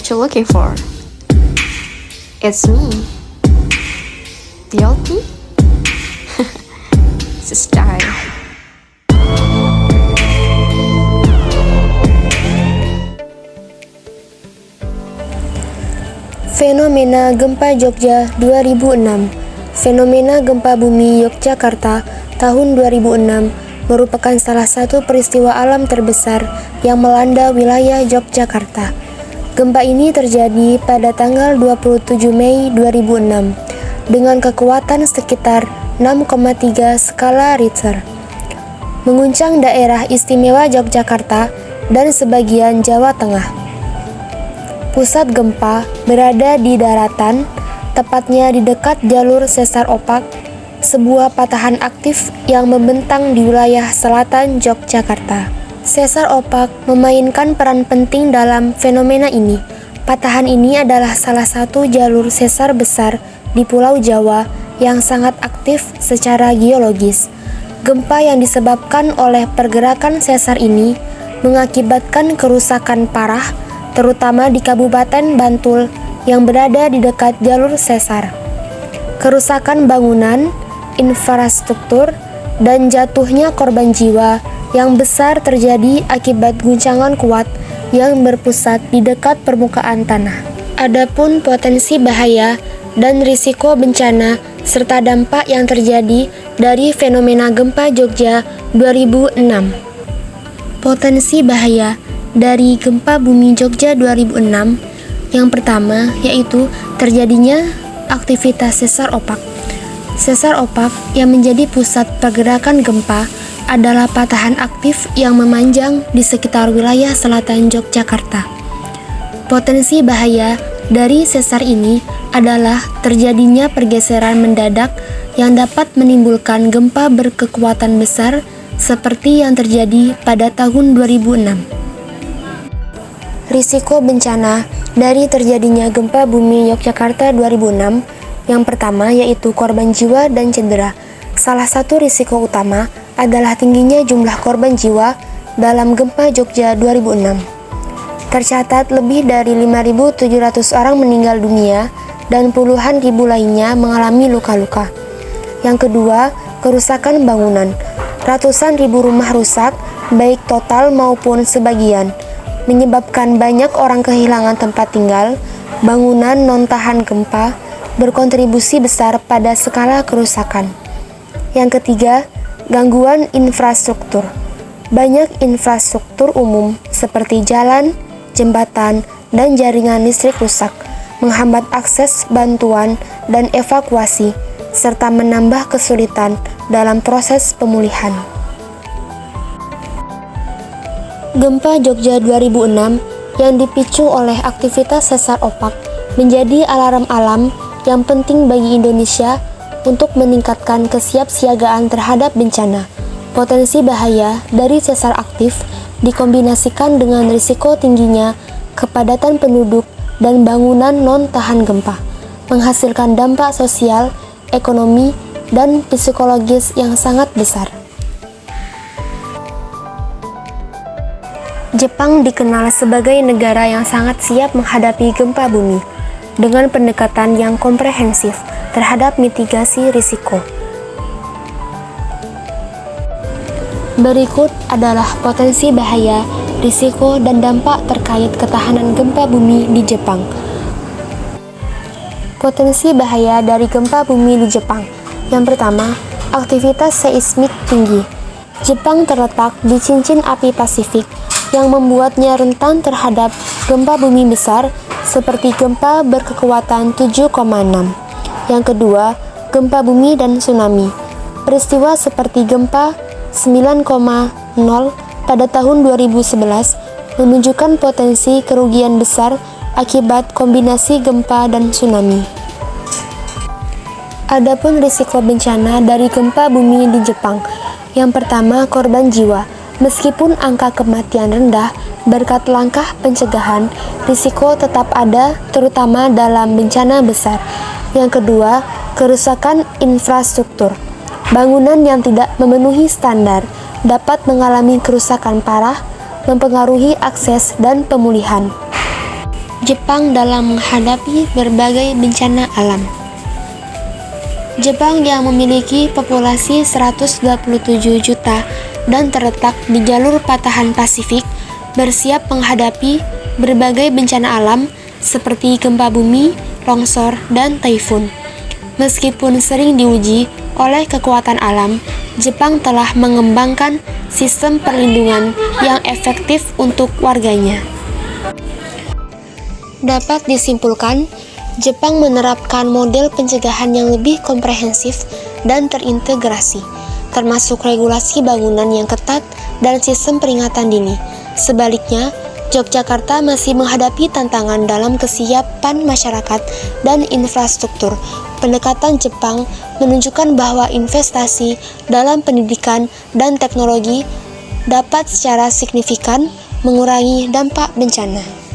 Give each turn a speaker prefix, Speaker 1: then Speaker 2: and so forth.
Speaker 1: what you're looking for. It's me, the old me. It's a style.
Speaker 2: Fenomena Gempa Jogja 2006. Fenomena gempa bumi Yogyakarta tahun 2006 merupakan salah satu peristiwa alam terbesar yang melanda wilayah Yogyakarta. Gempa ini terjadi pada tanggal 27 Mei 2006 dengan kekuatan sekitar 6,3 skala Richter. Mengguncang daerah istimewa Yogyakarta dan sebagian Jawa Tengah. Pusat gempa berada di daratan, tepatnya di dekat jalur sesar opak, sebuah patahan aktif yang membentang di wilayah selatan Yogyakarta. Sesar opak memainkan peran penting dalam fenomena ini. Patahan ini adalah salah satu jalur sesar besar di Pulau Jawa yang sangat aktif secara geologis. Gempa yang disebabkan oleh pergerakan sesar ini mengakibatkan kerusakan parah, terutama di Kabupaten Bantul yang berada di dekat jalur sesar. Kerusakan bangunan, infrastruktur, dan jatuhnya korban jiwa yang besar terjadi akibat guncangan kuat yang berpusat di dekat permukaan tanah. Adapun potensi bahaya dan risiko bencana serta dampak yang terjadi dari fenomena gempa Jogja 2006. Potensi bahaya dari gempa bumi Jogja 2006 yang pertama yaitu terjadinya aktivitas sesar opak. Sesar opak yang menjadi pusat pergerakan gempa adalah patahan aktif yang memanjang di sekitar wilayah selatan Yogyakarta. Potensi bahaya dari sesar ini adalah terjadinya pergeseran mendadak yang dapat menimbulkan gempa berkekuatan besar seperti yang terjadi pada tahun 2006. Risiko bencana dari terjadinya gempa bumi Yogyakarta 2006 yang pertama yaitu korban jiwa dan cedera. Salah satu risiko utama adalah tingginya jumlah korban jiwa dalam gempa Jogja 2006. Tercatat lebih dari 5.700 orang meninggal dunia dan puluhan ribu lainnya mengalami luka-luka. Yang kedua, kerusakan bangunan. Ratusan ribu rumah rusak, baik total maupun sebagian, menyebabkan banyak orang kehilangan tempat tinggal. Bangunan non-tahan gempa berkontribusi besar pada skala kerusakan. Yang ketiga, gangguan infrastruktur. Banyak infrastruktur umum seperti jalan, jembatan, dan jaringan listrik rusak, menghambat akses bantuan dan evakuasi, serta menambah kesulitan dalam proses pemulihan. Gempa Jogja 2006 yang dipicu oleh aktivitas sesar opak menjadi alarm alam yang penting bagi Indonesia untuk meningkatkan kesiapsiagaan terhadap bencana. Potensi bahaya dari sesar aktif dikombinasikan dengan risiko tingginya kepadatan penduduk dan bangunan non-tahan gempa, menghasilkan dampak sosial, ekonomi, dan psikologis yang sangat besar. Jepang dikenal sebagai negara yang sangat siap menghadapi gempa bumi dengan pendekatan yang komprehensif terhadap mitigasi risiko. Berikut adalah potensi bahaya, risiko, dan dampak terkait ketahanan gempa bumi di Jepang. Potensi bahaya dari gempa bumi di Jepang. Yang pertama, aktivitas seismik tinggi. Jepang terletak di cincin api Pasifik yang membuatnya rentan terhadap gempa bumi besar seperti gempa berkekuatan 7,6. Yang kedua, gempa bumi dan tsunami. Peristiwa seperti gempa 9,0 pada tahun 2011 menunjukkan potensi kerugian besar akibat kombinasi gempa dan tsunami. Adapun risiko bencana dari gempa bumi di Jepang. Yang pertama, korban jiwa. Meskipun angka kematian rendah berkat langkah pencegahan, risiko tetap ada terutama dalam bencana besar. Yang kedua, kerusakan infrastruktur. Bangunan yang tidak memenuhi standar dapat mengalami kerusakan parah, mempengaruhi akses dan pemulihan. Jepang dalam menghadapi berbagai bencana alam. Jepang yang memiliki populasi 127 juta dan terletak di jalur patahan Pasifik bersiap menghadapi berbagai bencana alam seperti gempa bumi, longsor, dan taifun. Meskipun sering diuji oleh kekuatan alam, Jepang telah mengembangkan sistem perlindungan yang efektif untuk warganya. Dapat disimpulkan, Jepang menerapkan model pencegahan yang lebih komprehensif dan terintegrasi, termasuk regulasi bangunan yang ketat dan sistem peringatan dini. Sebaliknya, Yogyakarta masih menghadapi tantangan dalam kesiapan masyarakat dan infrastruktur. Pendekatan Jepang menunjukkan bahwa investasi dalam pendidikan dan teknologi dapat secara signifikan mengurangi dampak bencana.